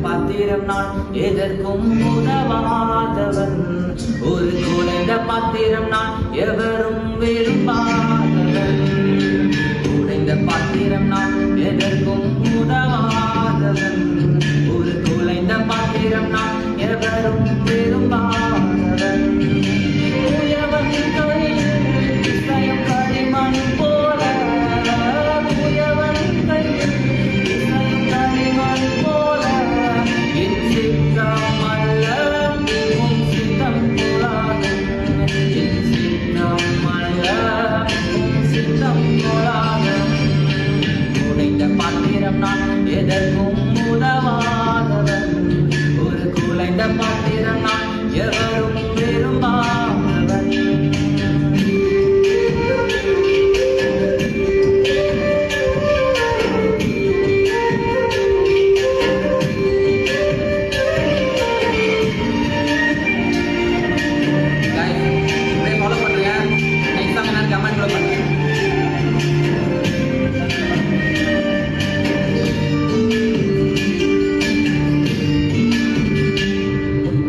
பாத்திரம் நான் எதற்கும் உதவாதவன். ஒரு குலைந்த பாத்திரம் நான் எவரும் விரும்பாதவன். உடைந்த பாத்திரம் நான் எதற்கும் உதவாதவன். ஒரு குலைந்த பாத்திரம் நான் எவரும் விரும்பாதவன். உயவன் கையில் இசையும் களிமண் போல, உயவன் கையில் இசையும் களிமண் போல, என் சித்தம் அல்ல உன் சித்தம் போலாது. என் சித்தம் அல்ல உன் சித்தம் போலாது. உடைந்த பாத்திரம் நான் எதற்கும் உதவாதவன். ஒரு குலைந்த பாத்திரம் நான் எவரும் விரும்பாதவன். ஃபாலோ பண்ணுங்க. நெக்ஸ்ட் சாங் என்ன கமெண்ட்ல பண்ணுங்க.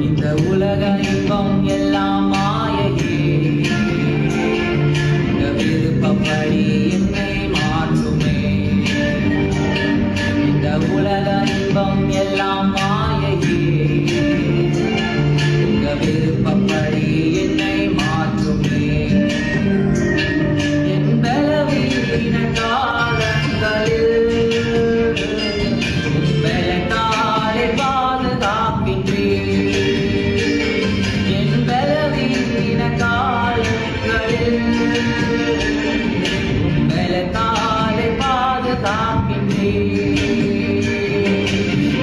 இந்த உலக இன்பம் எல்லாம் மாயையே, இந்த விருப்பப்படி என்னை மாற்றுமே. இந்த உலக இன்பம் எல்லாம் மாயையே, இந்த விருப்பப்படி என்னை மாற்றுமே. என் பலவீன காலங்களில் உன் பலத்தாலே பாதுகாக்கின்றேன். என் பலவீன காலங்களில் உன் பலத்தாலே பாதுகாக்கின்றேன்.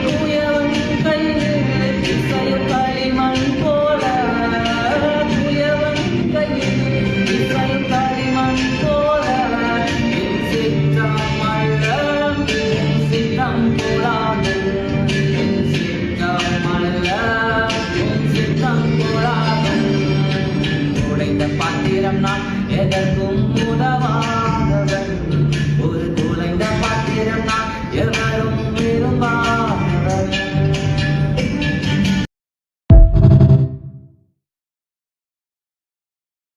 தூயவன் கையில் இசையும் களிமண் போல, தூயவன் கையில் இசையும் களிமண் போல, என் சித்தம் அல்ல உன் சித்தம் போலாது. என் சித்தம் அல்ல உன் சித்தம் போலாது. உடைந்த பாத்திரம் நான் எதற்கும் உதவாதவன். ஒரு குலைந்த பாத்திரம்